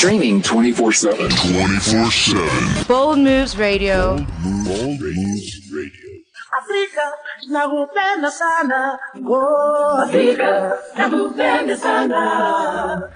Streaming 24/7. 24/7. Bold Moves Radio. Bold Moves Radio. Afrika nakupenda sana. Oh, Afrika nakupenda sana.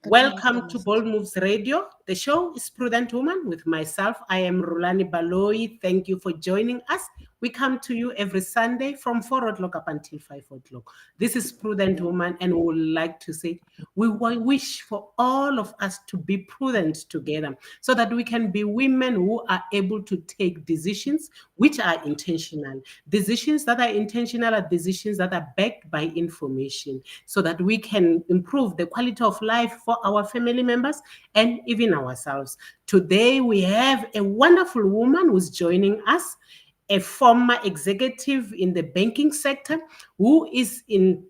Welcome to Bold Moves Radio. The show is Prudent Woman with myself. I am RHULANI BALOYI. Thank you for joining us. We come to you every Sunday from 4 o'clock up until 5 o'clock. This is Prudent Woman, and we would like to say we wish for all of us to be prudent together so that we can be women who are able to take decisions which are intentional. Decisions that are intentional are decisions that are backed by information so that we can improve the quality of life for our family members and even ourselves. Today, we have a wonderful woman who's joining us, a former executive in the banking sector who is in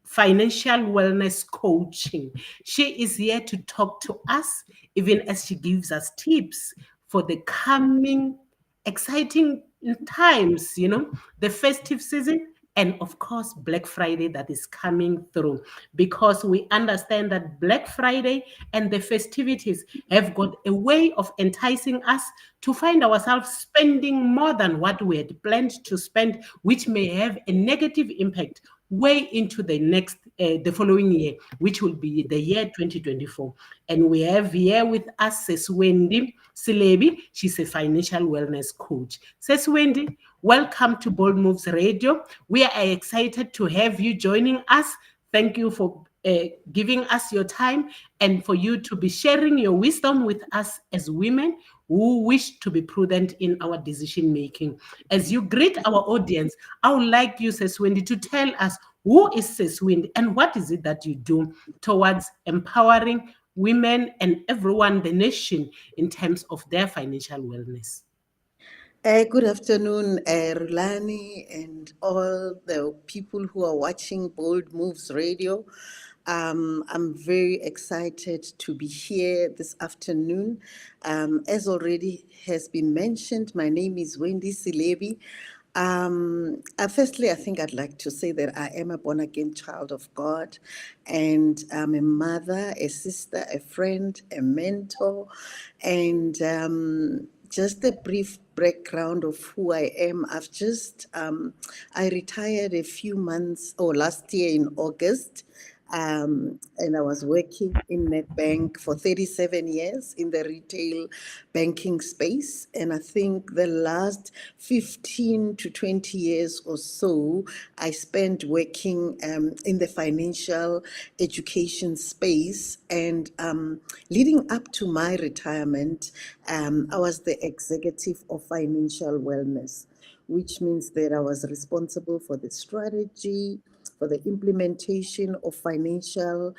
financial wellness coaching. She is here to talk to us, even as she gives us tips for the coming exciting times, the festive season, and of course, Black Friday that is coming through, because we understand that Black Friday and the festivities have got a way of enticing us to find ourselves spending more than what we had planned to spend, which may have a negative impact way into the following year, which will be the year 2024. And we have here with us Wendy Selebi. She's a financial wellness coach. Wendy, welcome to Bold Moves Radio. We are excited to have you joining us. Thank you for giving us your time and for you to be sharing your wisdom with us as women who wish to be prudent in our decision making. As you greet our audience, I would like you, Wendy, to tell us who is Wendy and what is it that you do towards empowering women and everyone, the nation, in terms of their financial wellness. Good afternoon, RHULANI, and all the people who are watching Bold Moves Radio. I'm very excited to be here this afternoon. As already has been mentioned, my name is Wendy Selebi. Firstly, I think I'd like to say that I am a born-again child of God, and I'm a mother, a sister, a friend, a mentor, and just a brief background of who I am. I retired a few months, or last year in August, and I was working in Nedbank for 37 years in the retail banking space. And I think the last 15 to 20 years or so, I spent working in the financial education space. And leading up to my retirement, I was the executive of financial wellness, which means that I was responsible for the strategy, for the implementation of financial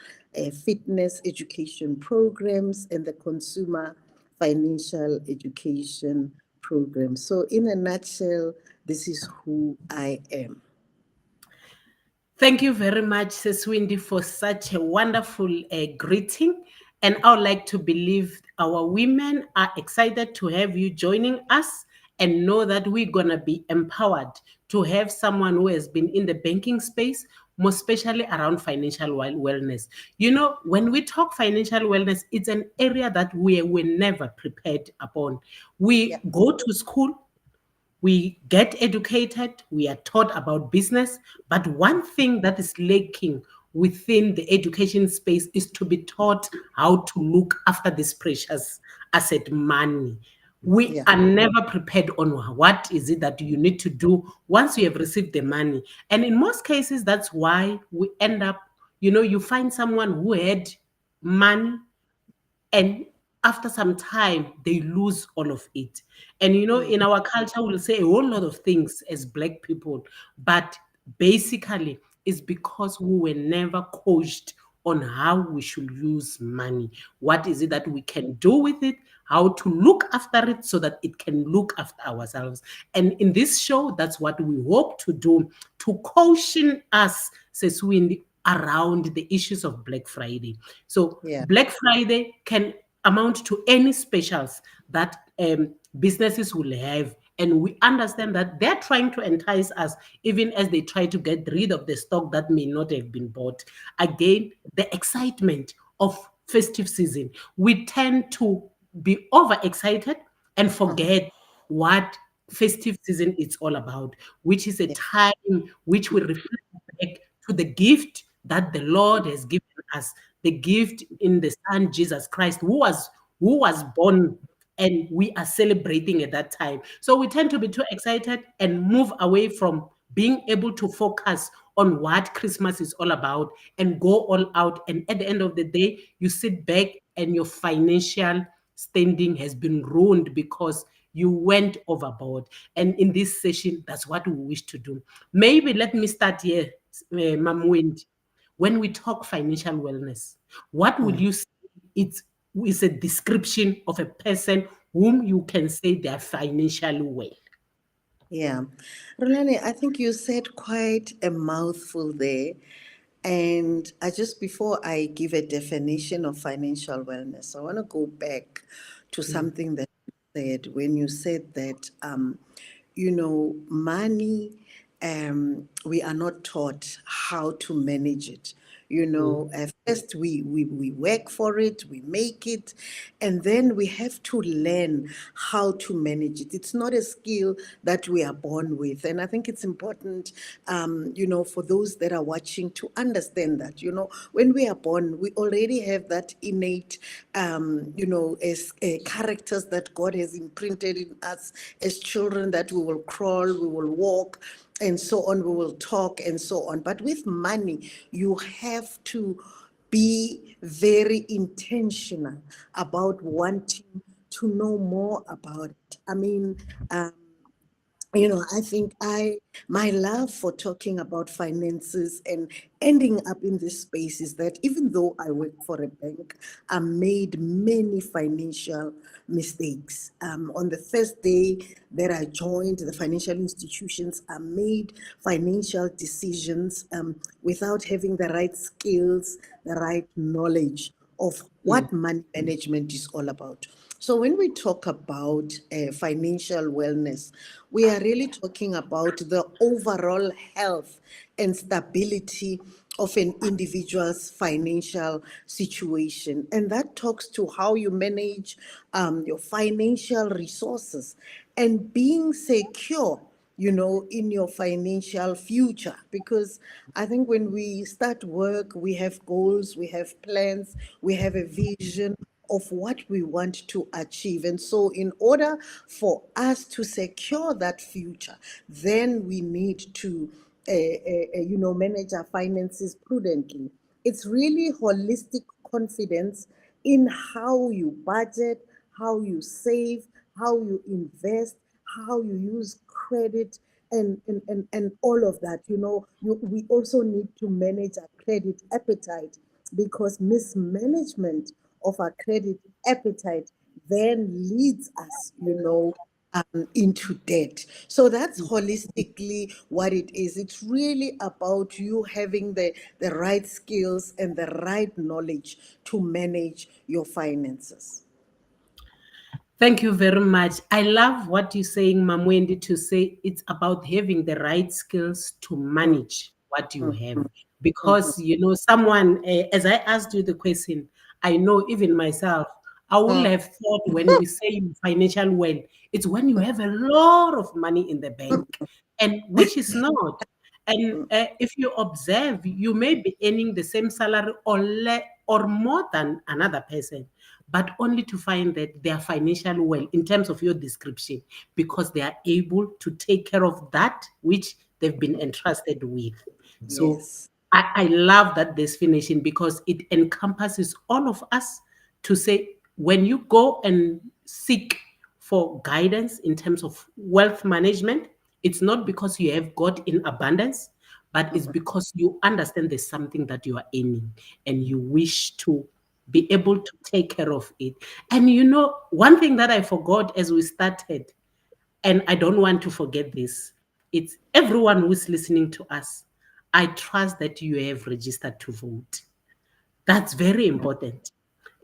fitness education programs and the consumer financial education program. So in a nutshell, this is who I am. Thank you very much, Wendy, for such a wonderful greeting. And I would like to believe our women are excited to have you joining us and know that we're going to be empowered to have someone who has been in the banking space, more especially around financial wellness. When we talk financial wellness, it's an area that we were never prepared upon. We go to school, we get educated, we are taught about business, but one thing that is lacking within the education space is to be taught how to look after this precious asset, money. We are never prepared on what is it that you need to do once you have received the money. And in most cases, that's why we end up, you find someone who had money and after some time, they lose all of it. And, in our culture, we'll say a whole lot of things as Black people, but basically it's because we were never coached on how we should use money. What is it that we can do with it? How to look after it so that it can look after ourselves. And in this show, that's what we hope to do, to caution us, says Wendy, around the issues of Black Friday. So Black Friday can amount to any specials that businesses will have And we understand that they're trying to entice us, even as they try to get rid of the stock that may not have been bought. Again, the excitement of festive season, we tend to be overexcited and forget what festive season is all about, which is a Yeah. time which we reflect back to the gift that the Lord has given us, the gift in the Son Jesus Christ, who was born, and we are celebrating at that time. So we tend to be too excited and move away from being able to focus on what Christmas is all about and go all out. And at the end of the day, you sit back and your financial standing has been ruined because you went overboard. And in this session, that's what we wish to do. Maybe let me start here, Mam Wendy. When we talk financial wellness, what will Mm. you say it's is a description of a person whom you can say they are financially well? Yeah. Rulani, I think you said quite a mouthful there. And before I give a definition of financial wellness, I want to go back to Mm, something that you said when you said that, money, we are not taught how to manage it. mm, At first we work for it, we make it, and then we have to learn how to manage it. It's not a skill that we are born with. And I think it's important, for those that are watching to understand that, when we are born, we already have that innate, as characters that God has imprinted in us as children, that we will crawl, we will walk, and so on, we will talk, and so on. But with money, you have to be very intentional about wanting to know more about it. I mean, I think my love for talking about finances and ending up in this space is that even though I work for a bank, I made many financial mistakes. On the first day that I joined the financial institutions, I made financial decisions without having the right skills, the right knowledge of mm, what money management is all about. So when we talk about financial wellness, we are really talking about the overall health and stability of an individual's financial situation. And that talks to how you manage your financial resources and being secure, in your financial future. Because I think when we start work, we have goals, we have plans, we have a vision of what we want to achieve. And so, in order for us to secure that future, then we need to, manage our finances prudently. It's really holistic confidence in how you budget, how you save, how you invest, how you use credit, and all of that. We also need to manage our credit appetite, because mismanagement of our credit appetite then leads us, into debt. So that's mm. holistically what it is. It's really about you having the right skills and the right knowledge to manage your finances. Thank you very much. I love what you're saying, Mam Wendy, to say it's about having the right skills to Mm, manage what you mm, have. mm, mhm, Because, someone, as I asked you the question, I know even myself, I would mm, have thought when we say financial well, it's when you have a lot of money in the bank, and which is not. And mm, if you observe, you may be earning the same salary or more than another person, but only to find that they are financially well in terms of your description, because they are able to take care of that which they've been entrusted with. So yes. I love that definition, because it encompasses all of us, to say when you go and seek for guidance in terms of wealth management, it's not because you have got in abundance, but it's because you understand there's something that you are aiming and you wish to be able to take care of it. And one thing that I forgot as we started, and I don't want to forget this, it's everyone who's listening to us. I trust that you have registered to vote. That's very important.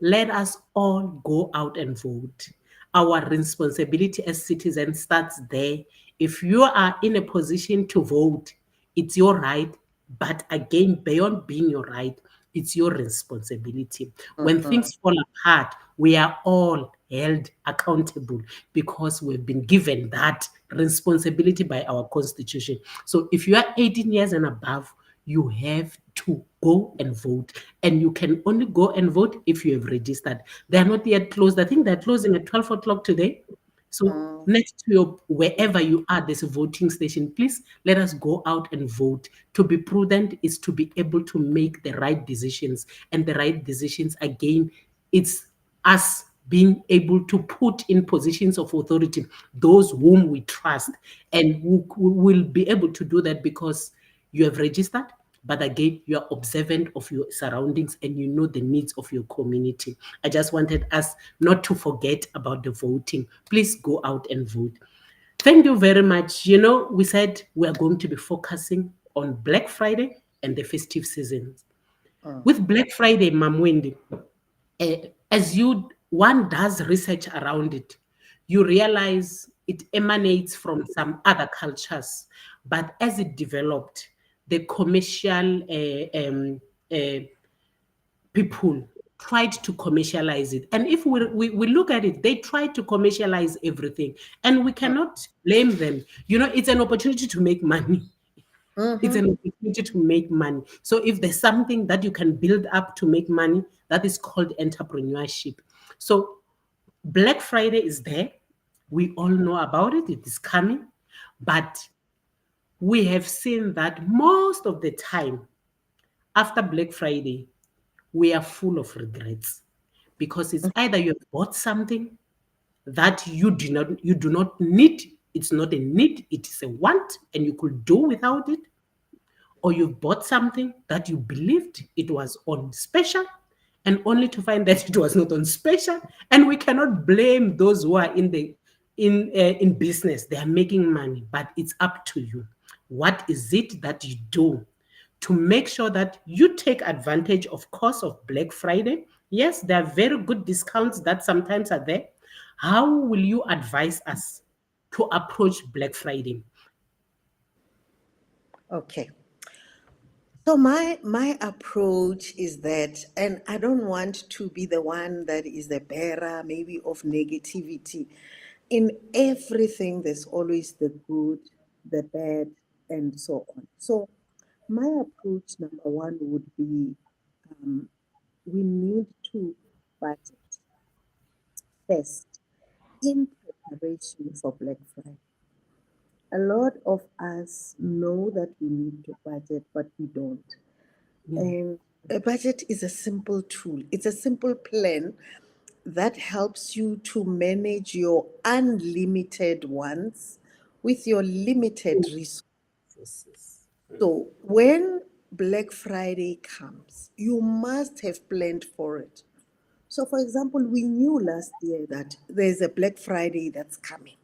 Let us all go out and vote. Our responsibility as citizens starts there. If you are in a position to vote, it's your right. But again, beyond being your right, it's your responsibility. When things fall apart, we are all held accountable because we've been given that responsibility by our constitution. So if you are 18 years and above, you have to go and vote. And you can only go and vote if you have registered. They are not yet closed. I think they're closing at 12 o'clock today. So next to your wherever you are, there's a voting station. Please let us go out and vote. To be prudent is to be able to make the right decisions. And the right decisions, again, it's us being able to put in positions of authority those whom we trust, and who will be able to do that because you have registered, but again, you are observant of your surroundings and you know the needs of your community. I just wanted us not to forget about the voting. Please go out and vote. Thank you very much. You know, we said we are going to be focusing on Black Friday and the festive seasons. With Black Friday, Mam Wendy, as one does research around it, you realize it emanates from some other cultures, but as it developed, the commercial uh, people tried to commercialize it. And if we look at it, they tried to commercialize everything, and we cannot blame them. You know, it's an opportunity to make money. It's an opportunity to make money. So if there's something that you can build up to make money, that is called entrepreneurship. So Black Friday is there. We all know about it. It is coming. But we have seen that most of the time after Black Friday, we are full of regrets because it's either you have bought something that you do not need. It's not a need, it is a want, and you could do without it, or you've bought something that you believed it was on special and only to find that it was not on special. And we cannot blame those who are in business. They are making money, but it's up to you. What is it that you do to make sure that you take advantage, of course, of Black Friday? Yes, there are very good discounts that sometimes are there. How will you advise us to approach Black Friday? Okay. So my approach is that, and I don't want to be the one that is the bearer maybe of negativity. In everything, there's always the good, the bad, and so on. So my approach, number one, would be we need to budget first in preparation for Black Friday. A lot of us know that we need to budget, but we don't. And a budget is a simple tool, it's a simple plan that helps you to manage your unlimited wants with your limited resources. So when Black Friday comes, you must have planned for it. So, for example, we knew last year that there's a Black Friday that's coming.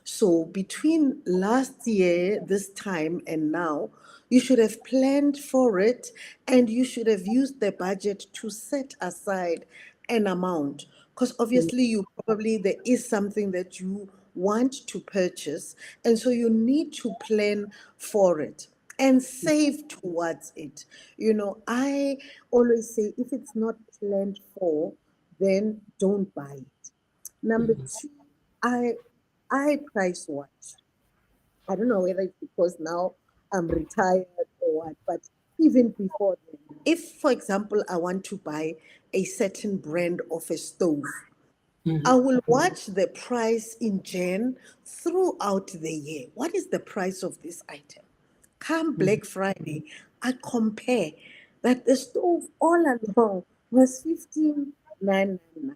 So between last year, this time, and now, you should have planned for it and you should have used the budget to set aside an amount. Because obviously, there is something that you want to purchase, and so you need to plan for it and save towards it. I always say if it's not planned for, then don't buy it. Number two, I I price watch. I don't know whether it's because now I'm retired or what, but even before then, if, for example, I want to buy a certain brand of a stove, I will watch the price in Jan throughout the year. What is the price of this item? Come Black Friday, I compare that the stove all along was 15,999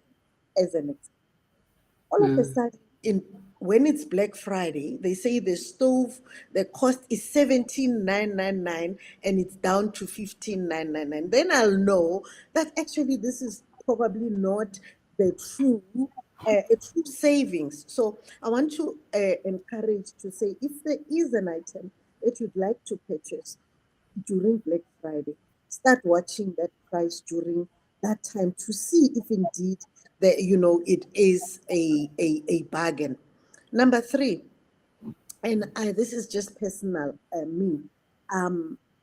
as an example. All of a sudden, when it's Black Friday, they say the stove, the cost is 17,999 and it's down to 15,999. Then I'll know that actually this is probably not the true a true savings. So I want to encourage to say if there is an item that you'd like to purchase during Black Friday, start watching that price during that time to see if indeed that it is a bargain. Number three, and this is just personal, me,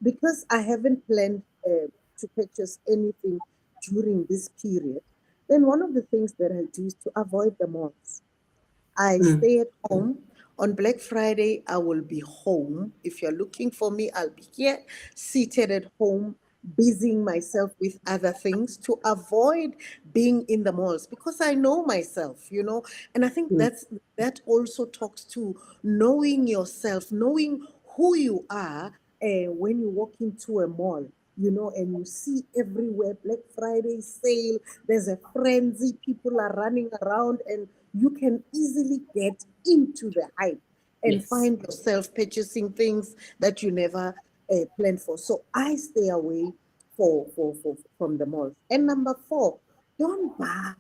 because I haven't planned to purchase anything during this period. Then one of the things that I do is to avoid the malls. I stay at home. On Black Friday, I will be home. If you're looking for me, I'll be here, seated at home, busying myself with other things to avoid being in the malls because I know myself. And I think that also talks to knowing yourself, knowing who you are when you walk into a mall, and you see everywhere Black Friday sale, there's a frenzy, people are running around, and you can easily get into the hype and Yes. find yourself purchasing things that you never planned for. So I stay away from the malls. And number four, don't buy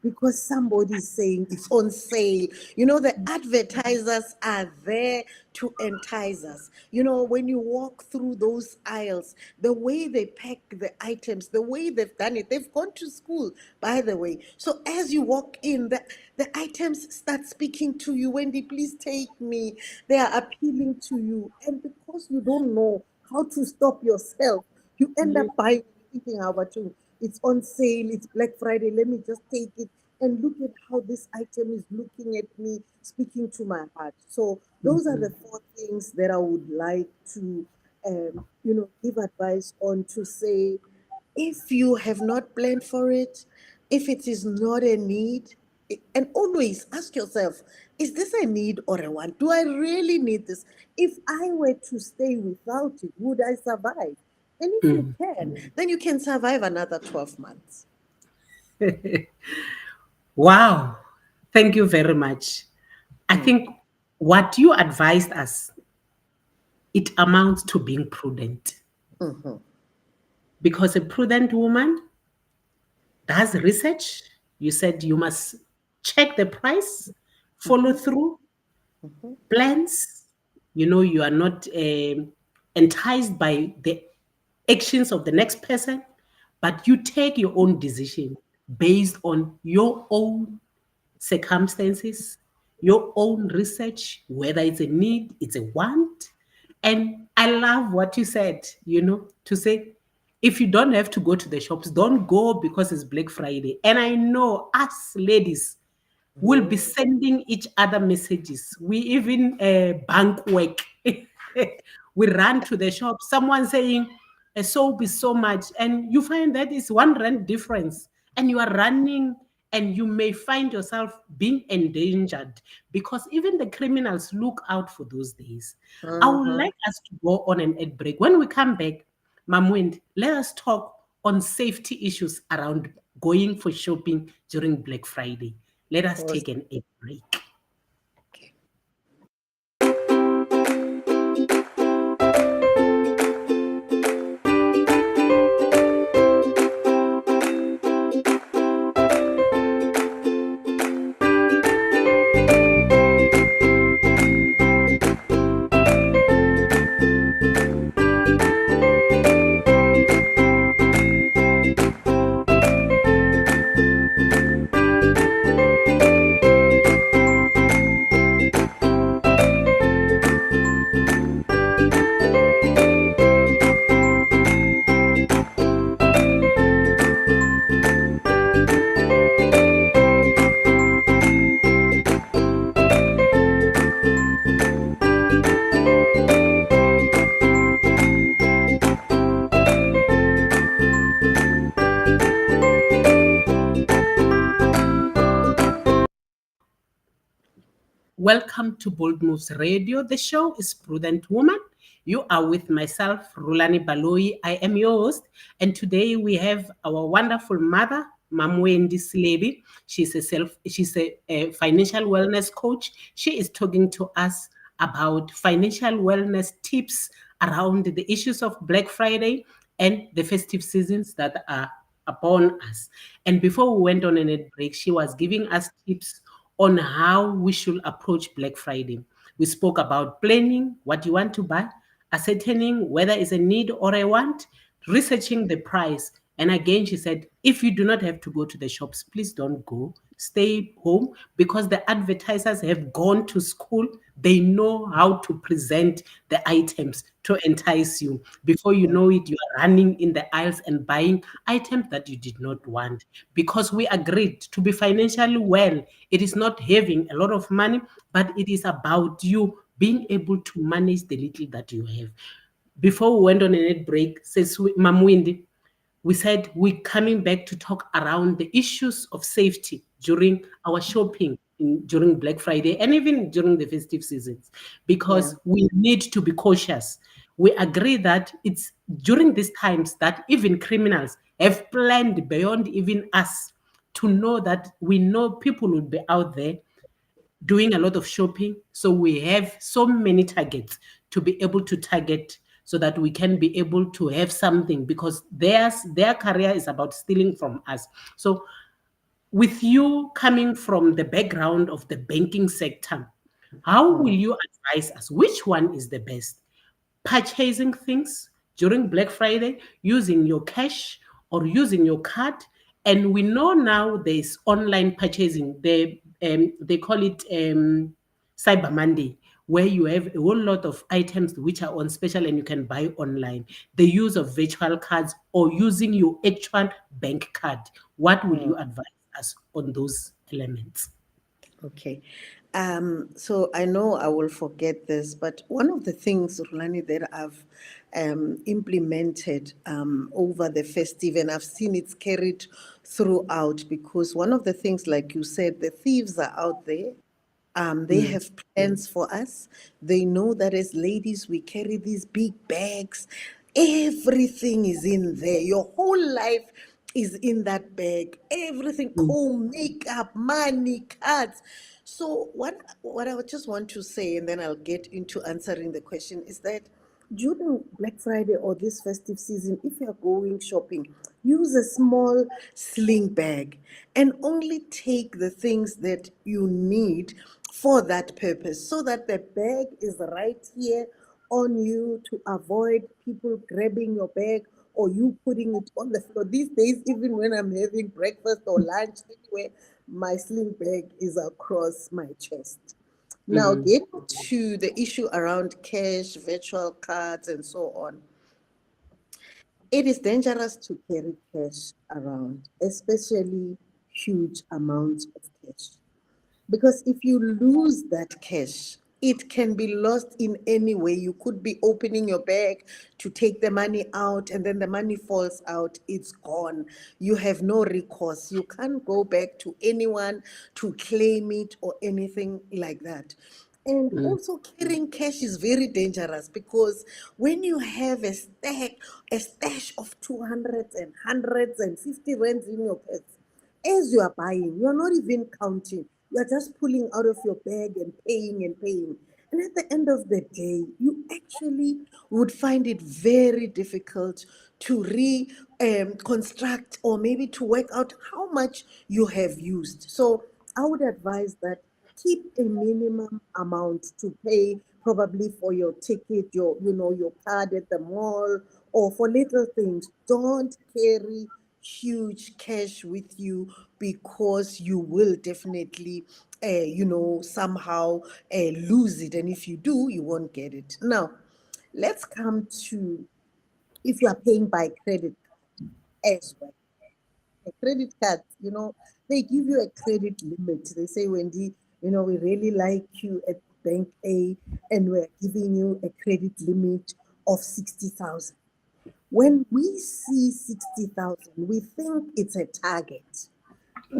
because somebody's saying it's on sale. The advertisers are there to entice us. When you walk through those aisles, the way they pack the items, the way they've done it, they've gone to school, by the way. So as you walk in, the items start speaking to you. Wendy, please take me. They are appealing to you. And because you don't know how to stop yourself, you end up buying, thinking, how about you? It's on sale, it's Black Friday, let me just take it. And look at how this item is looking at me, speaking to my heart. So those are the four things that I would like to, give advice on, to say, if you have not planned for it, if it is not a need, and always ask yourself, is this a need or a want? Do I really need this? If I were to stay without it, would I survive? And if you can, then you can survive another 12 months. Wow. Thank you very much. I think what you advised us, it amounts to being prudent. Because a prudent woman does research. You said you must check the price, follow through, plans. You are not enticed by the actions of the next person, but you take your own decision based on your own circumstances, your own research, whether it's a need, it's a want. And I love what you said, to say, if you don't have to go to the shops, don't go because it's Black Friday. And I know us ladies will be sending each other messages. We even bank work. We run to the shop, someone saying a soap is so much, and you find that it's 1 rand difference, and you are running, and you may find yourself being endangered because even the criminals look out for those days. I would like us to go on an ad break. When we come back, Mam Wendy, let us talk on safety issues around going for shopping during Black Friday. Let us take an ad break. Welcome to Bold Moves Radio. The show is Prudent Woman. You are with myself, RHULANI Baloyi. I am your host. And today we have our wonderful mother, Mam Wendy Selebi. She's a financial wellness coach. She is talking to us about financial wellness tips around the issues of Black Friday and the festive seasons that are upon us. And before we went on a net break, she was giving us tips on how we should approach Black Friday. We spoke about planning what you want to buy, ascertaining whether it's a need or a want, researching the price. And again, she said, If you do not have to go to the shops, please don't go. Stay home, because the advertisers have gone to school. They know how to present the items to entice you. Before you know it, you are running in the aisles and buying items that you did not want. Because we agreed to be financially well, it is not having a lot of money, but it is about you being able to manage the little that you have. Before we went on a net break, says Mam Wendy, we said we're coming back to talk around the issues of safety during our shopping during Black Friday and even during the festive seasons, Yeah. because we need to be cautious. We agree that it's during these times that even criminals have planned beyond even us, to know that we know people will be out there doing a lot of shopping. So we have so many targets to be able to target, so that we can be able to have something, because their career is about stealing from us. So with you coming from the background of the banking sector, how will you advise us which one is the best? Purchasing things during Black Friday using your cash or using your card? And we know now there's online purchasing. They call it Cyber Monday, where you have a whole lot of items which are on special and you can buy online. The use of virtual cards or using your actual bank card. What will you advise us on those elements? Okay. So I know I will forget this, but one of the things, Rulani, that I've implemented over the festive, and I've seen it's carried throughout, because one of the things, like you said, the thieves are out there. They Mm, have plans for us. They know that as ladies, we carry these big bags. Everything is in there. Your whole life is in that bag. Everything, mm, comb, makeup, money, cards. So what I would just want to say, and then I'll get into answering the question, is that during Black Friday or this festive season, if you're going shopping, use a small sling bag and only take the things that you need for that purpose, so that the bag is right here on you, to avoid people grabbing your bag or you putting it on the floor. These days, even when I'm having breakfast or lunch anywhere, my sling bag is across my chest. Now, mm, getting to the issue around cash, virtual cards, and so on, it is dangerous to carry cash around, especially huge amounts of cash. Because if you lose that cash, it can be lost in any way. You could be opening your bag to take the money out, and then the money falls out, it's gone. You have no recourse. You can't go back to anyone to claim it or anything like that. And mm, also, carrying cash is very dangerous, because when you have a stash of 200s and hundreds and 50 rands in your purse, as you are buying, you're not even counting. You're just pulling out of your bag and paying and paying. And at the end of the day, you actually would find it very difficult to reconstruct, or maybe to work out how much you have used. So I would advise that keep a minimum amount to pay, probably for your ticket, your card at the mall, or for little things. Don't carry huge cash with you, because you will definitely somehow lose it, and if you do, you won't get it. Now, let's come to, if you are paying by credit as well. A credit card, they give you a credit limit. They say, Wendy, we really like you at bank A, and we're giving you a credit limit of 60,000. When we see 60,000, we think it's a target.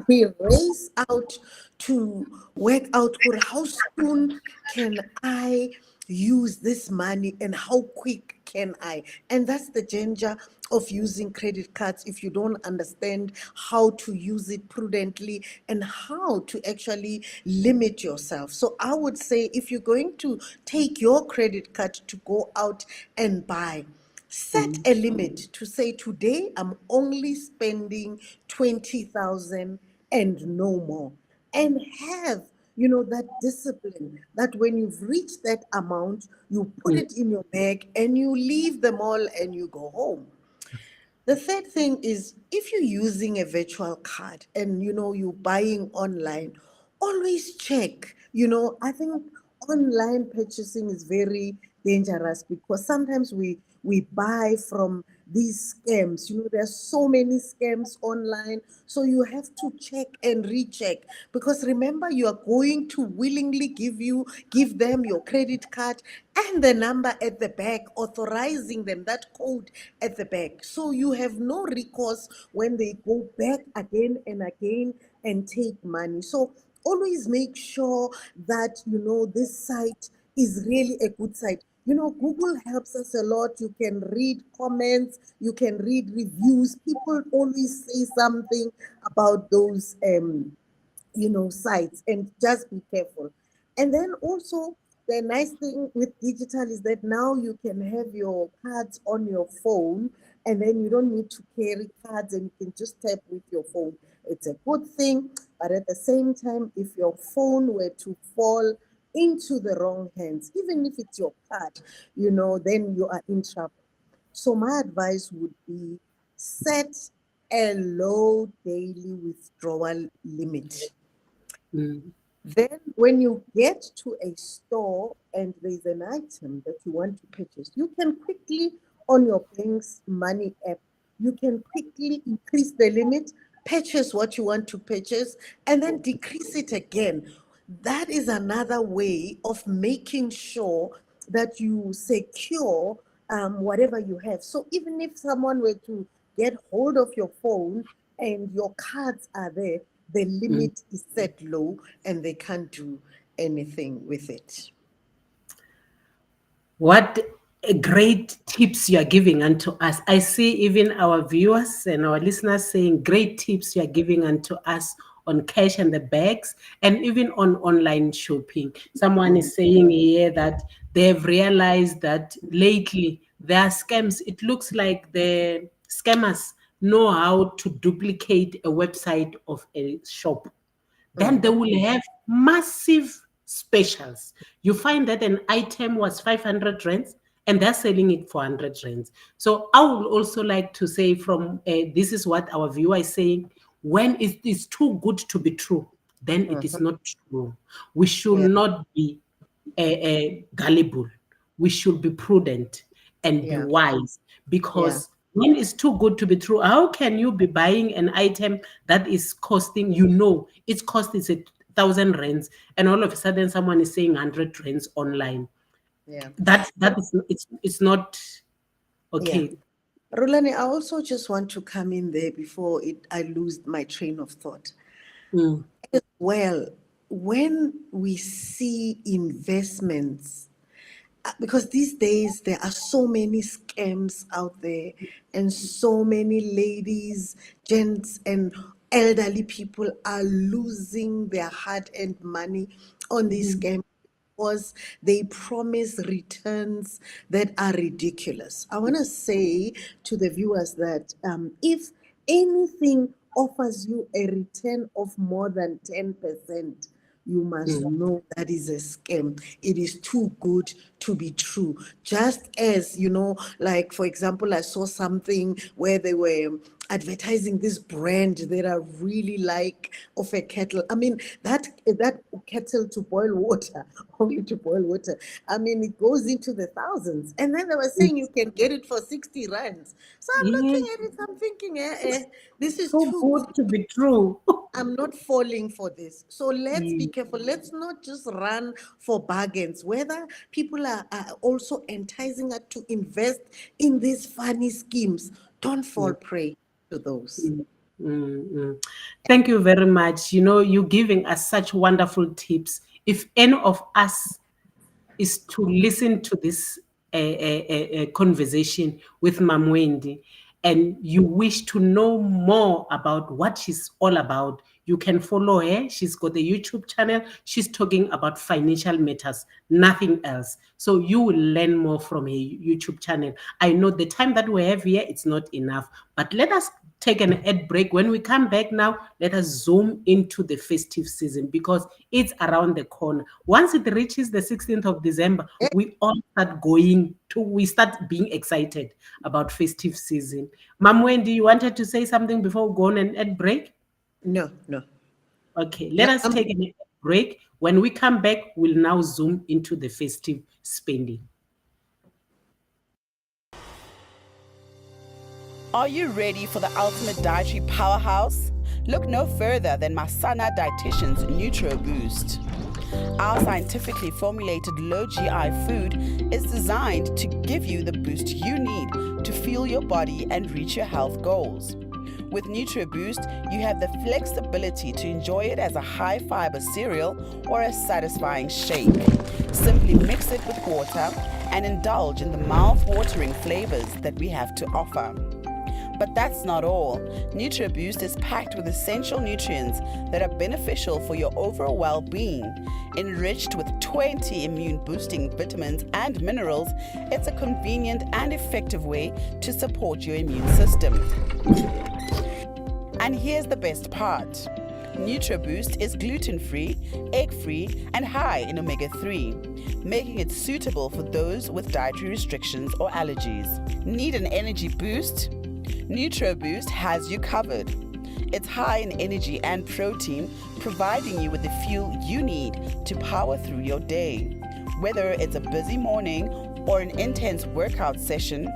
We race out to work out, how soon can I use this money and how quick can I? And that's the danger of using credit cards if you don't understand how to use it prudently and how to actually limit yourself. So I would say, if you're going to take your credit card to go out and buy, set mm, a limit to say, today I'm only spending 20,000 and no more. And have, that discipline, that when you've reached that amount, you put mm, it in your bag and you leave the mall and you go home. The third thing is if you're using a virtual card and you're buying online, always check. I think online purchasing is very dangerous because sometimes we buy from these scams. There's so many scams online. So you have to check and recheck because remember you are going to willingly give them your credit card and the number at the back, authorizing them that code at the back. So you have no recourse when they go back again and again and take money. So always make sure that this site is really a good site. Google helps us a lot. You can read comments, you can read reviews. People always say something about those sites, and just be careful. And then also the nice thing with digital is that now you can have your cards on your phone, and then you don't need to carry cards and you can just tap with your phone. It's a good thing, but at the same time, if your phone were to fall into the wrong hands, even if it's your card, then you are in trouble. So my advice would be set a low daily withdrawal limit. Then when you get to a store and there's an item that you want to purchase, you can quickly, on your bank's money app, you can quickly increase the limit, purchase what you want to purchase, and then decrease it again. That is another way of making sure that you secure whatever you have. So even if someone were to get hold of your phone and your cards are there, the limit is set low and they can't do anything with it. What great tips you are giving unto us. I see even our viewers and our listeners saying great tips you are giving unto us on cash and the bags and even on online shopping. Someone is saying here that they've realized that lately there are scams. It looks like the scammers know how to duplicate a website of a shop. Then they will have massive specials. You find that an item was 500 rands and they're selling it for 100 rands. So I would also like to say from this is what our viewer is saying. When it is too good to be true, then it is not true. We should not be gullible. We should be prudent and be wise because when it's too good to be true, how can you be buying an item that is costing, its cost is 1,000 rands, and all of a sudden someone is saying 100 rands online? That is it's not okay. RHULANI, I also just want to come in there before I lose my train of thought. Well, when we see investments, because these days there are so many scams out there and so many ladies, gents, and elderly people are losing their hard-earned money on these scams because they promise returns that are ridiculous. I want to say to the viewers that if anything offers you a return of more than 10%, you must know that is a scam. It is too good to be true. Just as, like, for example, I saw something where they were advertising this brand that I really like of a kettle. I mean, that kettle to boil water, only to boil water. I mean, it goes into the thousands. And then they were saying you can get it for 60 rands. So I'm looking at it, I'm thinking, this is too good to be true. I'm not falling for this. So let's be careful. Let's not just run for bargains. Whether people are also enticing us to invest in these funny schemes, don't fall prey to those. Thank you very much. You're giving us such wonderful tips. If any of us is to listen to this conversation with Mam Wendy, and you wish to know more about what she's all about, you can follow her. She's got a YouTube channel. She's talking about financial matters, nothing else. So you will learn more from her YouTube channel. I know the time that we have here, it's not enough, but let us take an ad break. When we come back now, let us zoom into the festive season because it's around the corner. Once it reaches the 16th of December, we all we start being excited about festive season. Mom Wendy, you wanted to say something before we go on an ad break? No. Okay, let us take a break. When we come back, we'll now zoom into the festive spending. Are you ready for the ultimate dietary powerhouse? Look no further than Masana Dietitian's Nutro Boost. Our scientifically formulated low GI food is designed to give you the boost you need to fuel your body and reach your health goals. With Nutro Boost, you have the flexibility to enjoy it as a high fiber cereal or a satisfying shake. Simply mix it with water and indulge in the mouth-watering flavors that we have to offer. But that's not all. NutriBoost is packed with essential nutrients that are beneficial for your overall well-being. Enriched with 20 immune-boosting vitamins and minerals, it's a convenient and effective way to support your immune system. And here's the best part. NutriBoost is gluten-free, egg-free, and high in omega-3, making it suitable for those with dietary restrictions or allergies. Need an energy boost? NutriBoost has you covered. It's high in energy and protein, providing you with the fuel you need to power through your day. Whether it's a busy morning or an intense workout session,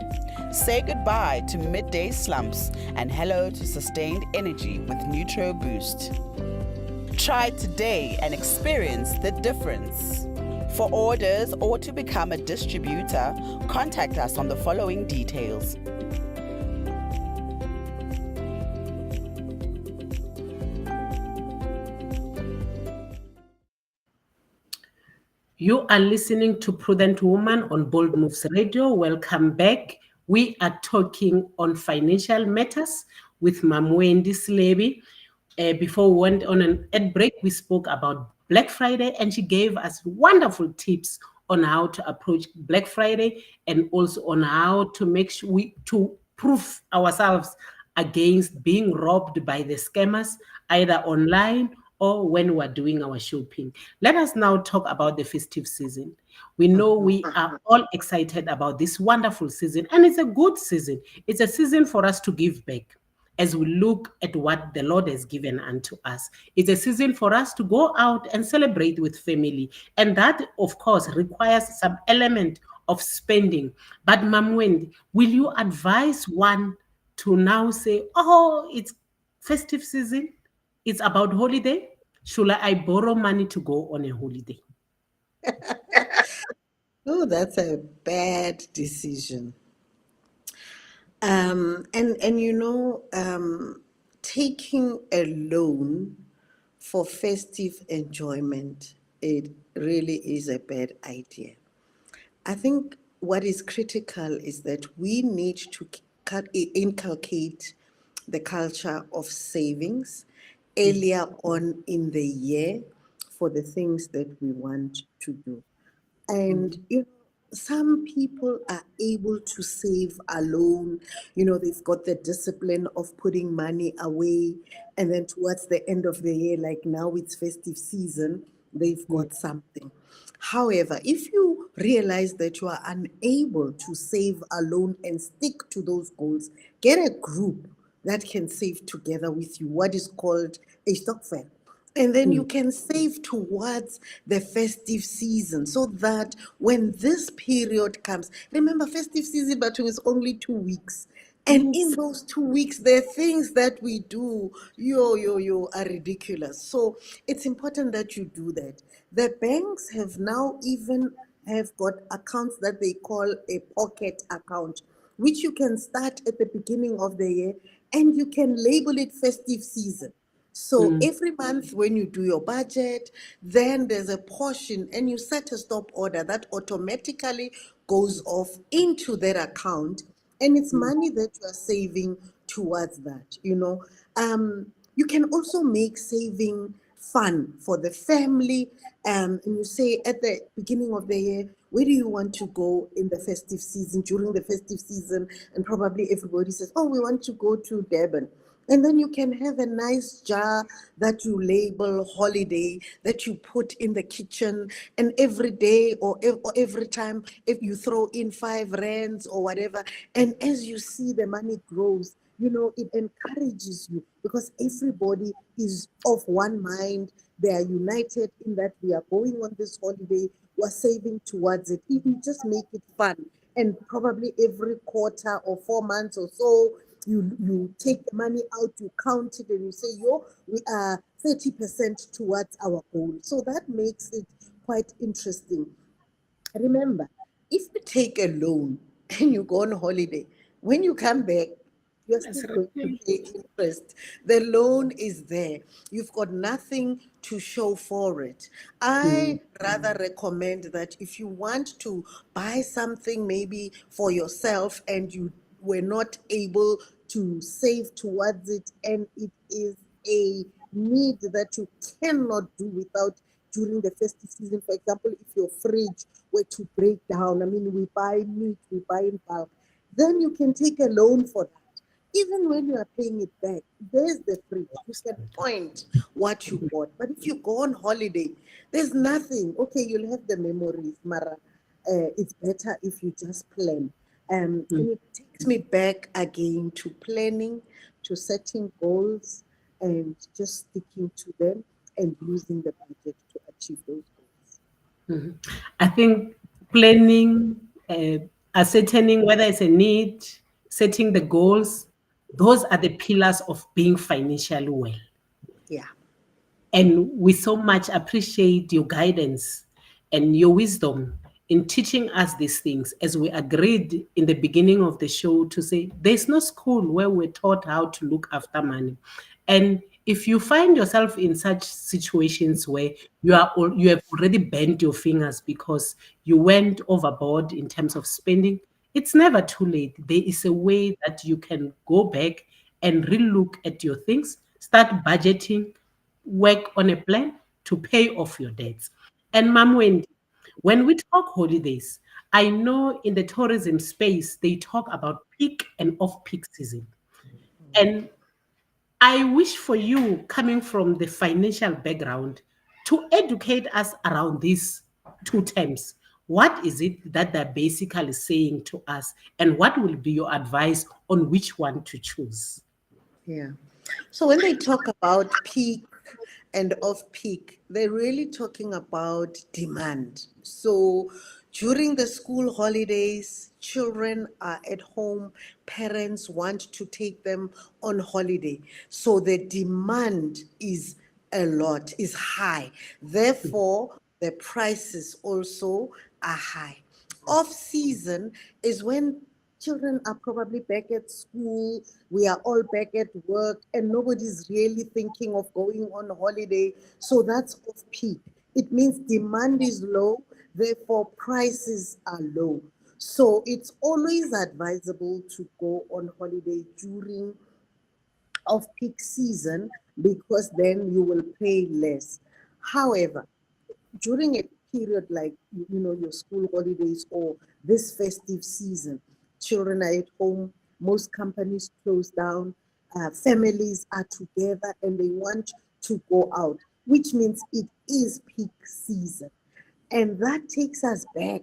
say goodbye to midday slumps and hello to sustained energy with NutriBoost. Try it today and experience the difference. For orders or to become a distributor, contact us on the following details. You are listening to Prudent Woman on Bold Moves Radio. Welcome back. We are talking on financial matters with Mom Wendy Selebi. Before we went on an ad break, we spoke about Black Friday, and she gave us wonderful tips on how to approach Black Friday and also on how to make sure to proof ourselves against being robbed by the scammers, either online or when we're doing our shopping. Let us now talk about the festive season. We know we are all excited about this wonderful season, and it's a good season. It's a season for us to give back as we look at what the Lord has given unto us. It's a season for us to go out and celebrate with family. And that, of course, requires some element of spending. But Mom Wendy, will you advise one to now say, oh, it's festive season, it's about holiday? Should I borrow money to go on a holiday? Oh, that's a bad decision. And taking a loan for festive enjoyment, it really is a bad idea. I think what is critical is that we need to inculcate the culture of savings earlier on in the year for the things that we want to do. And some people are able to save alone. They've got the discipline of putting money away, and then towards the end of the year, like now it's festive season, they've got something. However, if you realize that you are unable to save alone and stick to those goals, get a group that can save together with you, what is called a stokvel. And then you can save towards the festive season so that when this period comes, remember festive season, but it was only 2 weeks. And in those 2 weeks, there are things that we do, are ridiculous. So it's important that you do that. The banks have now even have got accounts that they call a pocket account, which you can start at the beginning of the year, and you can label it festive season. So every month when you do your budget, then there's a portion and you set a stop order that automatically goes off into that account, and it's money that you are saving towards that. You can also make saving fun for the family. And you say at the beginning of the year, where do you want to go in the festive season, during the festive season? And probably everybody says, oh, we want to go to Durban. And then you can have a nice jar that you label holiday, that you put in the kitchen, and every day or every time, if you throw in 5 rands or whatever, and as you see the money grows, you know, it encourages you because everybody is of one mind. They are united in that we are going on this holiday, we're saving towards it. You just make it fun. And probably every quarter or 4 months or so, you take the money out, you count it, and you say, yo, we are 30% towards our goal. So that makes it quite interesting. Remember, if you take a loan and you go on holiday, when you come back, you're still going to pay interest. The loan is there. You've got nothing to show for it. I rather recommend that if you want to buy something maybe for yourself and you were not able to save towards it, and it is a need that you cannot do without during the festive season. For example, if your fridge were to break down, I mean, we buy meat, we buy in bulk, then you can take a loan for that. Even when you are paying it back, there's the fridge. You can point what you bought. But if you go on holiday, there's nothing. Okay, you'll have the memories, Mara. It's better if you just plan. And it takes me back again to planning, to setting goals, and just sticking to them and using the budget to achieve those goals. I think planning, ascertaining whether it's a need, setting the goals, those are the pillars of being financially well. Yeah. And we so much appreciate your guidance and your wisdom in teaching us these things, as we agreed in the beginning of the show to say there's no school where we're taught how to look after money. And if you find yourself in such situations where you have already bent your fingers because you went overboard in terms of spending, it's never too late. There is a way that you can go back and relook at your things, start budgeting, work on a plan to pay off your debts. And Mom Wendy, when we talk holidays, I know in the tourism space, they talk about peak and off-peak season. And I wish for you, coming from the financial background, to educate us around these two terms. What is it that they're basically saying to us, and what will be your advice on which one to choose? Yeah. So when they talk about peak and off peak, they're really talking about demand. So during the school holidays, children are at home, parents want to take them on holiday. So the demand is a lot, is high. Therefore, the prices also are high. Off season is when children are probably back at school, we are all back at work, and nobody's really thinking of going on holiday. So that's off peak. It means demand is low, therefore prices are low. So it's always advisable to go on holiday during off-peak season because then you will pay less. However, during a period like your school holidays or this festive season, children are at home, most companies close down, families are together and they want to go out, which means it is peak season. And that takes us back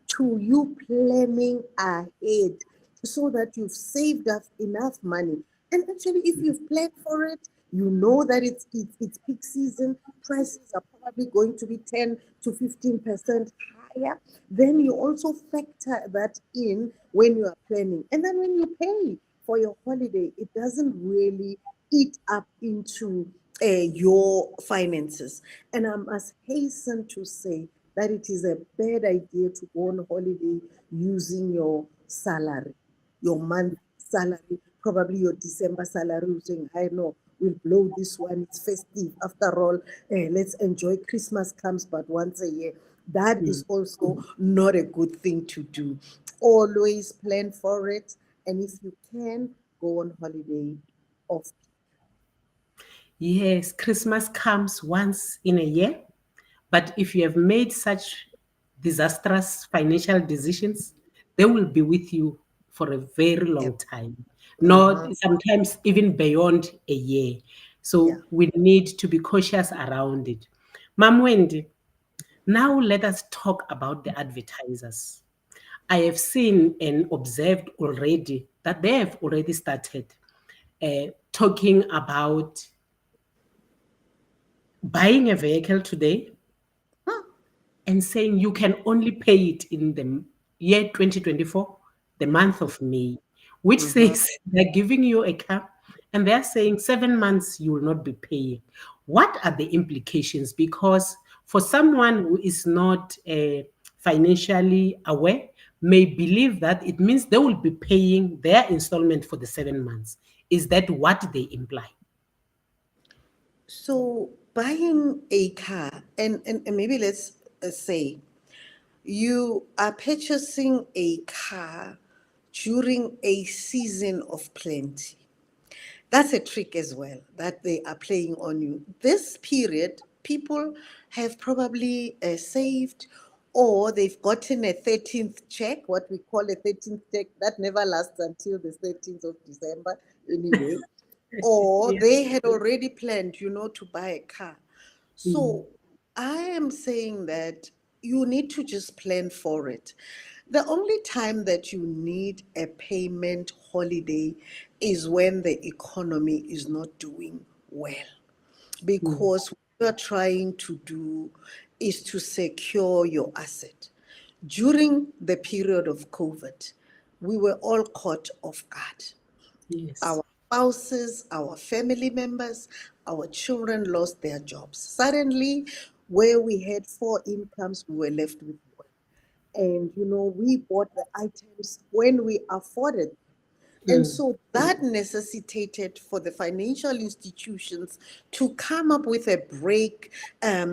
to you planning ahead so that you've saved up enough money. And actually, if you've planned for it, you know that it's peak season, prices are probably going to be 10 to 15% higher. Then you also factor that in when you are planning. And then when you pay for your holiday, it doesn't really eat up into your finances. And I must hasten to say that it is a bad idea to go on holiday using your salary, your month salary, probably your December salary, saying, I know, we'll blow this one, it's festive. After all, let's enjoy. Christmas comes but once a year. That is also not a good thing to do. Always plan for it. And if you can, go on holiday off. Yes, Christmas comes once in a year, but if you have made such disastrous financial decisions, they will be with you for a very Yeah. long time, Mm-hmm. not sometimes even beyond a year. Yeah. So we need to be cautious around it. Ma'am Wendy, now let us talk about the advertisers. I have seen and observed already that they have already started talking about buying a vehicle today and saying you can only pay it in the year 2024, the month of May, which Mm-hmm. says they're giving you a car and they're saying 7 months you will not be paying. What are the implications? Because for someone who is not financially aware, may believe that it means they will be paying their installment for the 7 months. Is that what they imply? So buying a car, and maybe let's say you are purchasing a car during a season of plenty. That's a trick as well that they are playing on you. This period, people have probably saved, or they've gotten a 13th check, what we call a 13th check that never lasts until the 13th of December anyway, or Yeah. they had already planned, to buy a car. Mm, So I am saying that you need to just plan for it. The only time that you need a payment holiday is when the economy is not doing well, mm, because what you're trying to do is to secure your asset. During the period of COVID, we were all caught off guard. yes. Our spouses, our family members, our children lost their jobs. Suddenly, where we had four incomes, we were left with one. And, we bought the items when we afforded. And Mm, so that necessitated for the financial institutions to come up with a break, a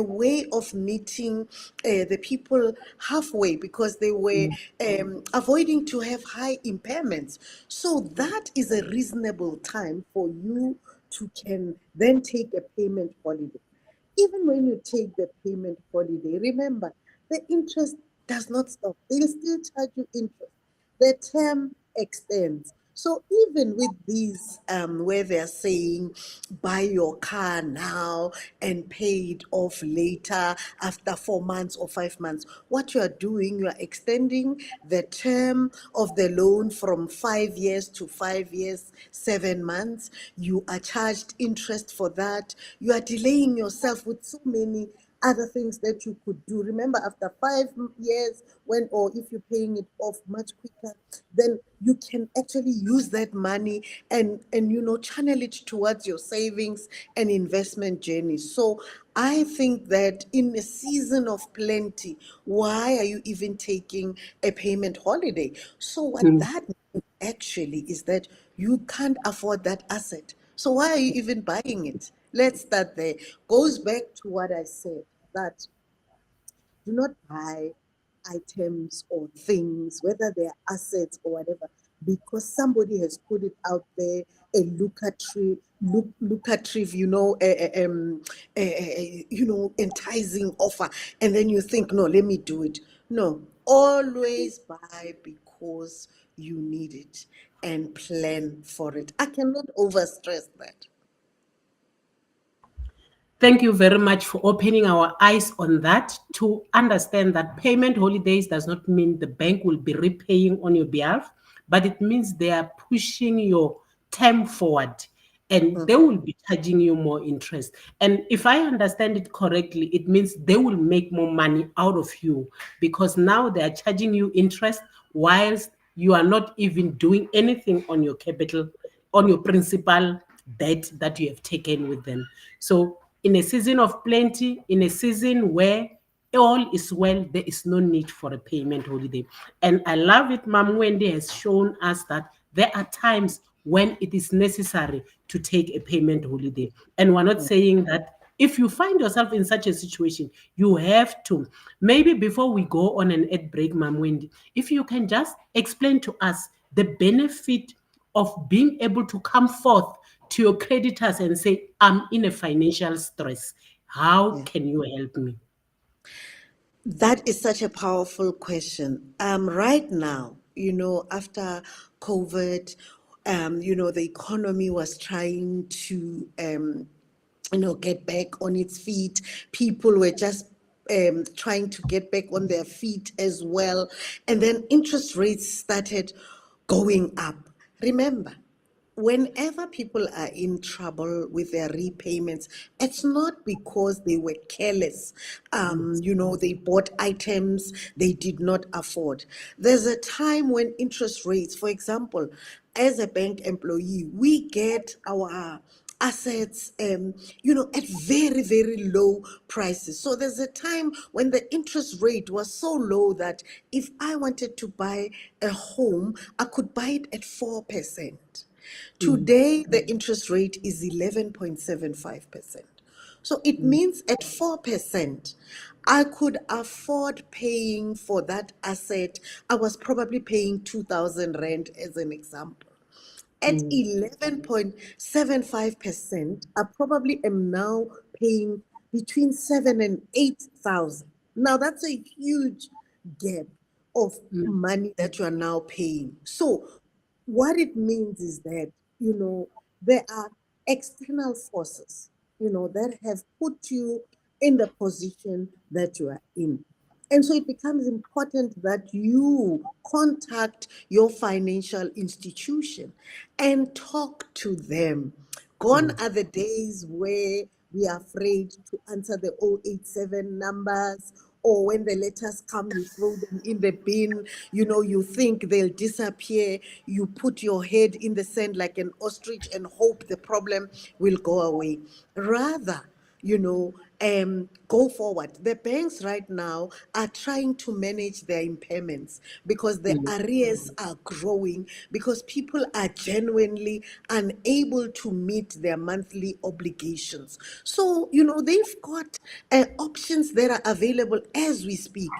way of meeting the people halfway, because they were mm, avoiding to have high impairments. So that is a reasonable time for you to can then take a payment holiday. Even when you take the payment holiday, remember the interest does not stop. They'll still charge you interest. The term extends. So even with these, where they're saying buy your car now and pay it off later after 4 months or 5 months, what you are doing, you are extending the term of the loan from 5 years to 5 years, 7 months. You are charged interest for that. You are delaying yourself with so many other things that you could do. Remember, after 5 years, or if you're paying it off much quicker, then you can actually use that money and channel it towards your savings and investment journey. So I think that in a season of plenty, why are you even taking a payment holiday? So what mm. that means actually is that you can't afford that asset. So why are you even buying it? Let's start there. Goes back to what I said, that do not buy items or things, whether they're assets or whatever, because somebody has put it out there, a lucrative, enticing offer, and then you think, no, let me do it. No, always buy because you need it and plan for it. I cannot overstress that. Thank you very much for opening our eyes on that, to understand that payment holidays does not mean the bank will be repaying on your behalf, but it means they are pushing your term forward and they will be charging you more interest. And if I understand it correctly, it means they will make more money out of you, because now they are charging you interest whilst you are not even doing anything on your capital, on your principal debt that you have taken with them. So in a season of plenty, in a season where all is well, there is no need for a payment holiday. And I love it. Mom Wendy has shown us that there are times when it is necessary to take a payment holiday. And we're not saying that if you find yourself in such a situation, you have to. Maybe before we go on an ad break, Mom Wendy, if you can just explain to us the benefit of being able to come forth to your creditors and say, I'm in a financial stress. How can you help me? That is such a powerful question. Right now, after COVID, the economy was trying to, get back on its feet. People were just trying to get back on their feet as well. And then interest rates started going up. Remember, whenever people are in trouble with their repayments, it's not because they were careless. They bought items they did not afford. There's a time when interest rates, for example, as a bank employee, we get our assets at very, very low prices. So there's a time when the interest rate was so low that if I wanted to buy a home, I could buy it at 4%. Today, the interest rate is 11.75%. So it means at 4%, I could afford paying for that asset. I was probably paying 2,000 rand as an example. At 11.75%, I probably am now paying between 7 and 8,000. Now that's a huge gap of money that you are now paying. So what it means is that, there are external forces, that have put you in the position that you are in. And so it becomes important that you contact your financial institution and talk to them. Gone are the days where we are afraid to answer the 087 numbers, or when the letters come, you throw them in the bin, you think they'll disappear. You put your head in the sand like an ostrich and hope the problem will go away. Rather, go forward. The banks right now are trying to manage their impairments because the arrears are growing, because people are genuinely unable to meet their monthly obligations. So, they've got options that are available as we speak.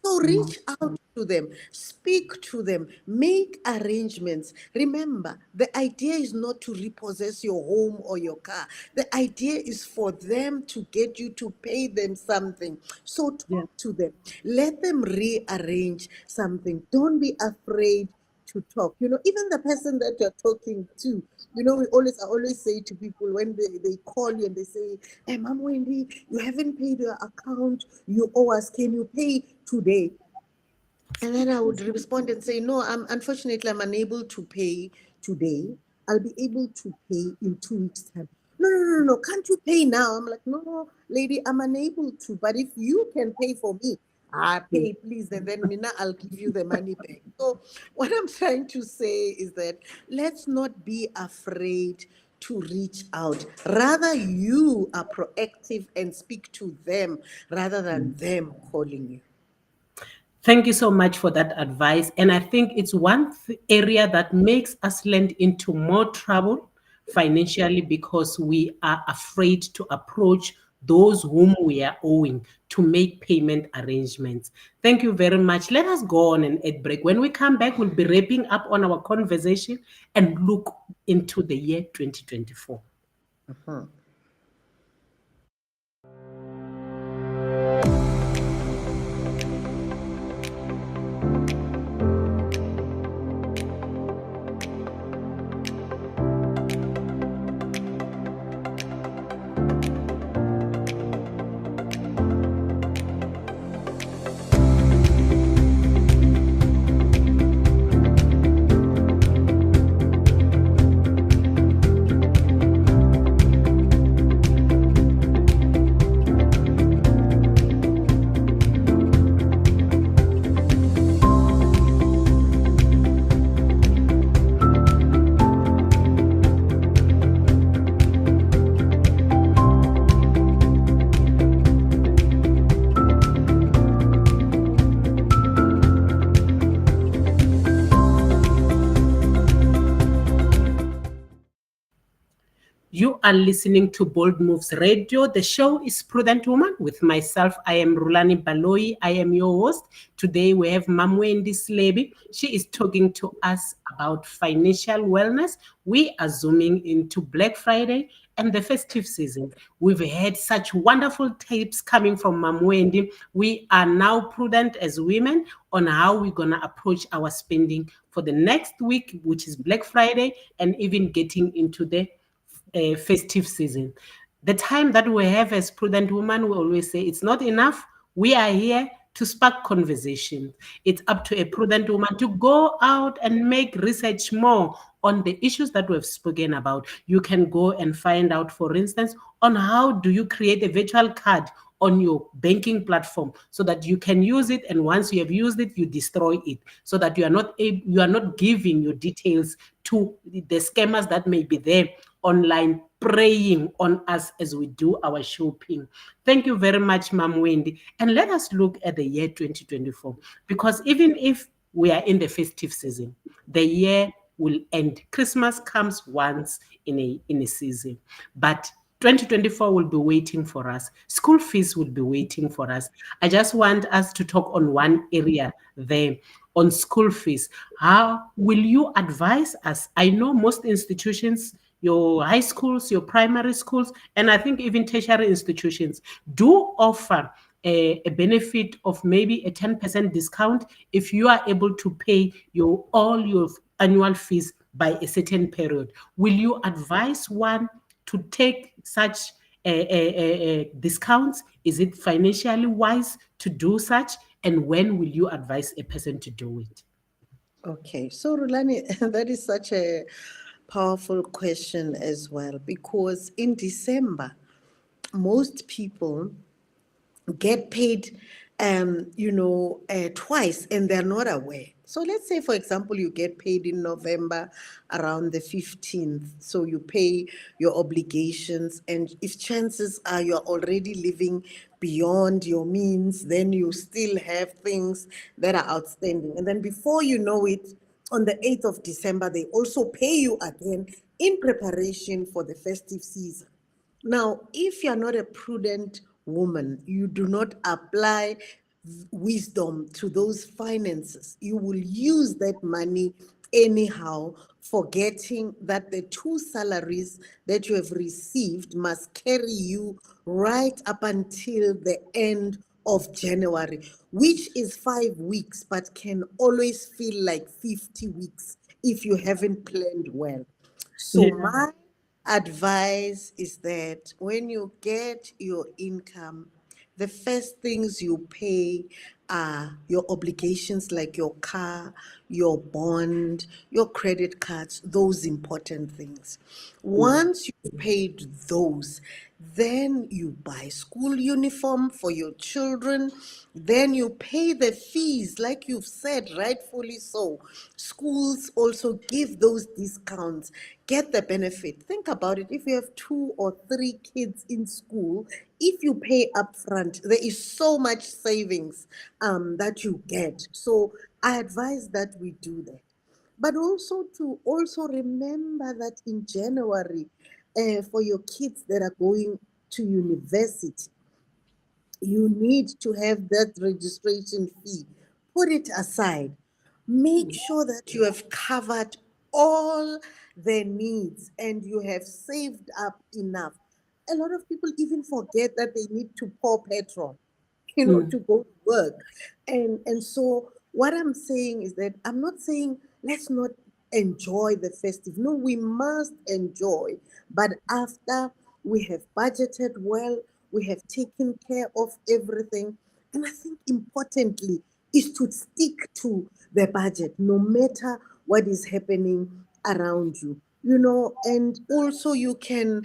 So reach out to them, speak to them, make arrangements. Remember, the idea is not to repossess your home or your car. The idea is for them to get you to pay them something. So talk to them. Let them rearrange something. Don't be afraid to talk. Even the person that you're talking to, I always say to people when they call you and they say, hey, Mom Wendy, you haven't paid your account, you owe us, can you pay today? And then I would respond and say, no, unfortunately, I'm unable to pay today. I'll be able to pay in 2 weeks' time. No, can't you pay now? I'm like, no, lady, I'm unable to. But if you can pay for me, pay, please, and then I'll give you the money back. So what I'm trying to say is that let's not be afraid to reach out. Rather, you are proactive and speak to them rather than them calling you. Thank you so much for that advice. And I think it's one area that makes us land into more trouble financially because we are afraid to approach those whom we are owing to make payment arrangements. Thank you very much. Let us go on an ad break. When we come back, we'll be wrapping up on our conversation and look into the year 2024. are listening to Bold Moves Radio. The show is Prudent Woman with myself. I am RHULANI BALOYI. I am your host. Today we have Mom Wendy Selebi. She is talking to us about financial wellness. We are zooming into Black Friday and the festive season. We've had such wonderful tips coming from Mom Wendy. We are now prudent as women on how we're going to approach our spending for the next week, which is Black Friday, and even getting into the festive season. The time that we have as prudent women, we always say it's not enough. We are here to spark conversation. It's up to a prudent woman to go out and make research more on the issues that we've spoken about. You can go and find out, for instance, on how do you create a virtual card on your banking platform so that you can use it, and once you have used it, you destroy it, so that you are not giving your details to the scammers that may be there online preying on us as we do our shopping. Thank you very much, Ma'am Wendy. And let us look at the year 2024, because even if we are in the festive season, the year will end. Christmas comes once in a season, but 2024 will be waiting for us. School fees will be waiting for us. I just want us to talk on one area there on school fees. How will you advise us? I know most institutions, your high schools, your primary schools, and I think even tertiary institutions do offer a benefit of maybe a 10% discount if you are able to pay all your annual fees by a certain period. Will you advise one to take such discounts? Is it financially wise to do such? And when will you advise a person to do it? Okay, so RHULANI, that is such a powerful question as well, because in December, most people get paid, twice, and they're not aware. So let's say, for example, you get paid in November around the 15th. So you pay your obligations, and if chances are you're already living beyond your means, then you still have things that are outstanding. And then before you know it, on the 8th of December, they also pay you again in preparation for the festive season. Now, if you're not a prudent woman, you do not apply wisdom to those finances, you will use that money anyhow, forgetting that the 2 salaries that you have received must carry you right up until the end of January, which is 5 weeks, but can always feel like 50 weeks if you haven't planned well. So my advice is that when you get your income, the first things you pay are your obligations, like your car, your bond, your credit cards, those important things. Once you've paid those, then you buy school uniform for your children, then you pay the fees, like you've said, rightfully so. Schools also give those discounts, get the benefit. Think about it. If you have 2 or 3 kids in school, if you pay upfront, there is so much savings that you get. So I advise that we do that. But also to remember that in January, for your kids that are going to university, you need to have that registration fee. Put it aside. Make sure that you have covered all their needs and you have saved up enough. A lot of people even forget that they need to pour petrol, to go to work. And so what I'm saying is that I'm not saying let's not enjoy the festive. No, we must enjoy. But after we have budgeted well, we have taken care of everything. And I think importantly is to stick to the budget, no matter what is happening around you. And also you can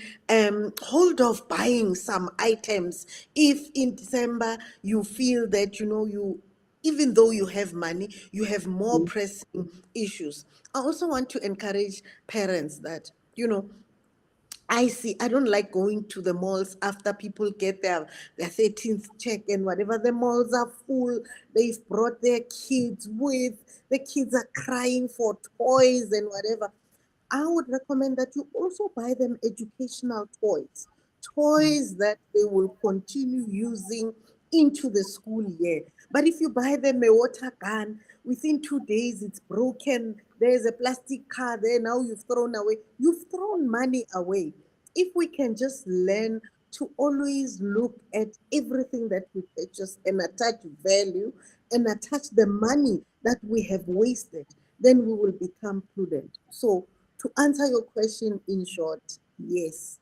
hold off buying some items if in December you feel that you, even though you have money, you have more pressing issues. I also want to encourage parents that I don't like going to the malls after people get their 13th check and whatever. The malls are full. They've brought their kids with. The kids are crying for toys and whatever. I would recommend that you also buy them educational toys that they will continue using into the school year. But if you buy them a water gun, within 2 days it's broken, there's a plastic car there, now you've thrown money away. If we can just learn to always look at everything that we purchase and attach value and attach the money that we have wasted, then we will become prudent. So, to answer your question in short, yes,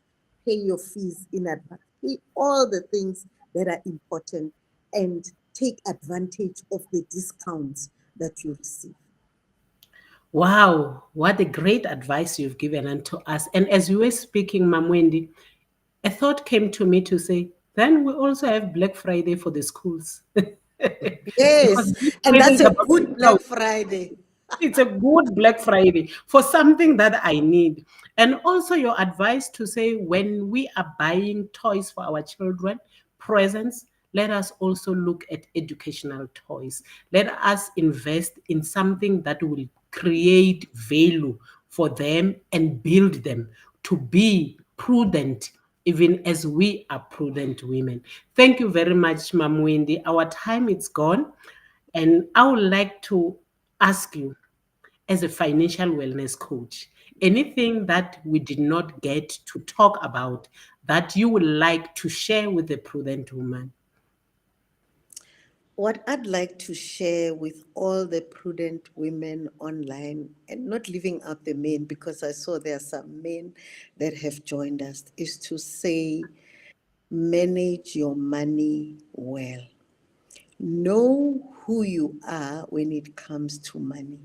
pay your fees in advance, pay all the things that are important, and take advantage of the discounts that you receive. Wow, what a great advice you've given unto us. And as you were speaking, Mam Wendy, a thought came to me to say, then we also have Black Friday for the schools. Yes, Because this and really that's is a about good discount. Black Friday. It's a good Black Friday for something that I need. And also, your advice to say when we are buying toys for our children, presents, let us also look at educational toys. Let us invest in something that will create value for them and build them to be prudent, even as we are prudent women. Thank you very much, Mam Wendy. Our time is gone. And I would like to ask you, as a financial wellness coach, anything that we did not get to talk about that you would like to share with the prudent woman? What I'd like to share with all the prudent women online, and not leaving out the men because I saw there are some men that have joined us, is to say, manage your money well. Know who you are when it comes to money.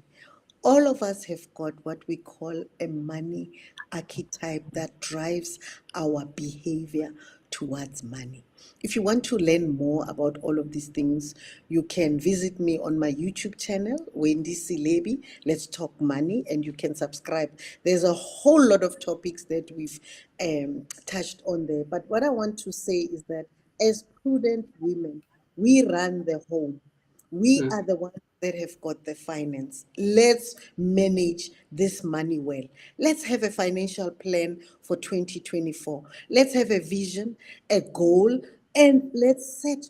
All of us have got what we call a money archetype that drives our behavior towards money. If you want to learn more about all of these things, you can visit me on my YouTube channel, Wendy Selebi. Let's Talk Money, and you can subscribe. There's a whole lot of topics that we've touched on there. But what I want to say is that as prudent women, we run the home. We Mm. are the ones that have got the finance. Let's manage this money well. Let's have a financial plan for 2024. Let's have a vision, a goal, and let's set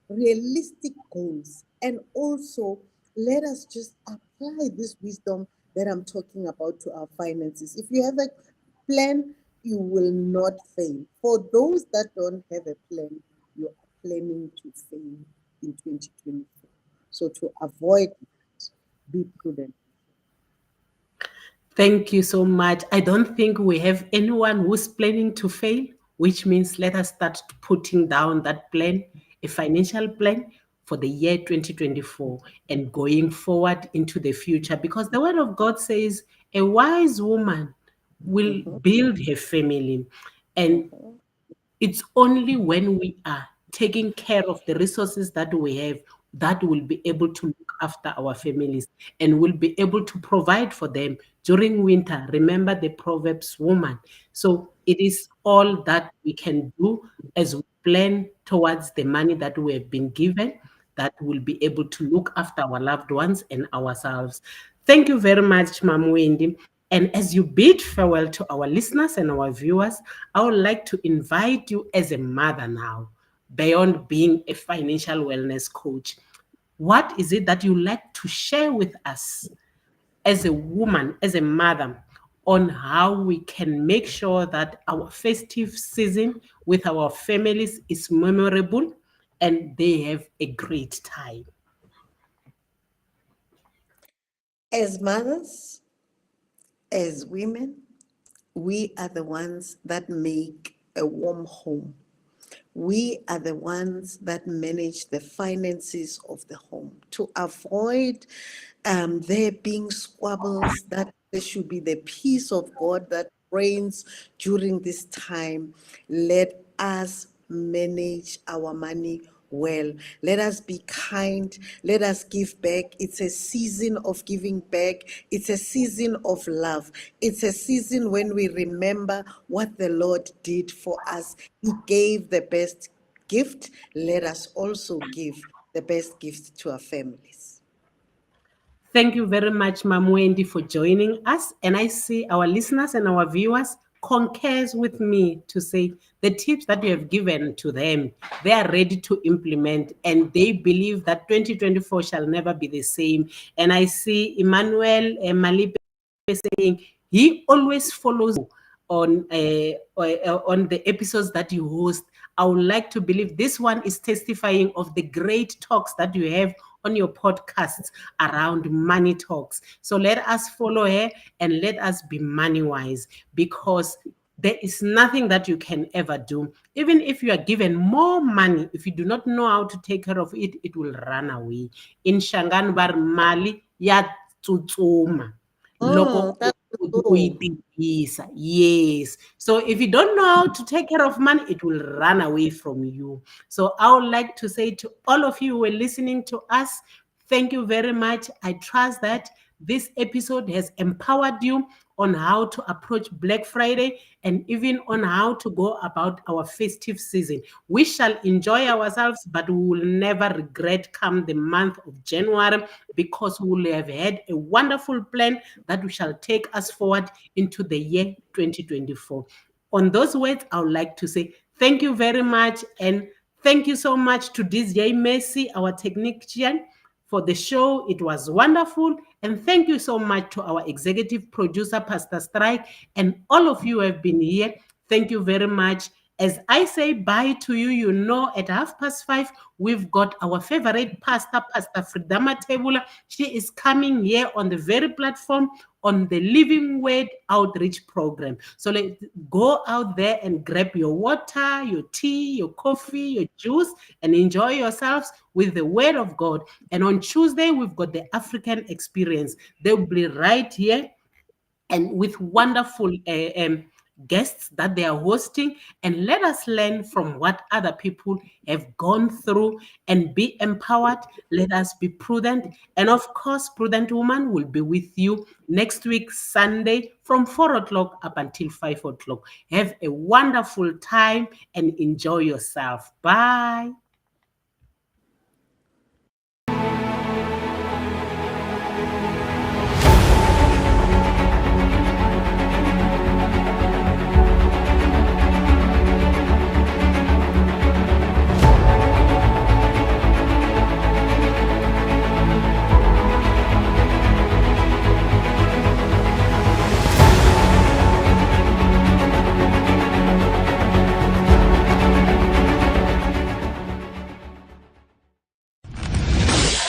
realistic goals. And also, let us just apply this wisdom that I'm talking about to our finances. If you have a plan, you will not fail. For those that don't have a plan, you are planning to fail in 2024. So to avoid that, be prudent. Thank you so much. I don't think we have anyone who's planning to fail, which means let us start putting down that plan, a financial plan for the year 2024 and going forward into the future. Because the word of God says a wise woman will Mhm, build her family. And mhm. it's only when we are taking care of the resources that we have that will be able to look after our families and will be able to provide for them during winter. Remember the Proverbs woman. So it is all that we can do as we plan towards the money that we have been given that will be able to look after our loved ones and ourselves. Thank you very much, Mam Wendy. And as you bid farewell to our listeners and our viewers, I would like to invite you as a mother now, beyond being a financial wellness coach. What is it that you like to share with us as a woman, as a mother, on how we can make sure that our festive season with our families is memorable and they have a great time? As mothers, as women, we are the ones that make a warm home. We are the ones that manage the finances of the home to avoid there being squabbles, that there should be the peace of God that reigns during this time. Let us manage our money well. Let us be kind. Let us give back. It's a season of giving back. It's a season of love. It's a season when we remember what the Lord did for us. He gave the best gift. Let us also give the best gift to our families. Thank you very much, Ma'am Wendy, for joining us. And I see our listeners and our viewers concurs with me to say the tips that you have given to them, they are ready to implement, and they believe that 2024 shall never be the same. And I see Emmanuel Malipe saying he always follows on the episodes that you host. I would like to believe this one is testifying of the great talks that you have on your podcasts around money talks. So let us follow her and let us be money wise, because there is nothing that you can ever do. Even if you are given more money, if you do not know how to take care of it, it will run away. In Shangan bar mali ya tsutsuma. Loko That's true. uyitibisa. Yes. So if you don't know how to take care of money, it will run away from you. So I would like to say to all of you who are listening to us, thank you very much. I trust that this episode has empowered you on how to approach Black Friday and even on how to go about our festive season. We shall enjoy ourselves, but we will never regret come the month of January, because we will have had a wonderful plan that we shall take us forward into the year 2024. On those words, I would like to say thank you very much, and thank you so much to DJ Messi, our technician, for the show. It was wonderful. And thank you so much to our executive producer, Pastor Strike, and all of you who have been here. Thank you very much. As I say bye to you, you know, at 5:30, we've got our favorite pastor, Pastor Fridama Tebula. She is coming here on the very platform on the Living Word Outreach Program. So let's go out there and grab your water, your tea, your coffee, your juice, and enjoy yourselves with the Word of God. And on Tuesday, we've got the African Experience. They'll be right here and with wonderful guests that they are hosting, and let us learn from what other people have gone through and be empowered. Let us be prudent. And of course, Prudent Woman will be with you next week, Sunday, from 4 o'clock up until 5 o'clock. Have a wonderful time and enjoy yourself. Bye.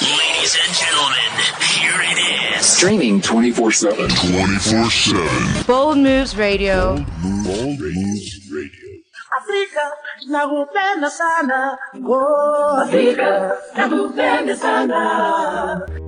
Ladies and gentlemen, here it is. Streaming 24/7. 24/7. Bold Moves Radio. Bold Moves Radio. Afrika nakupenda sana, oh Afrika nakupenda sana.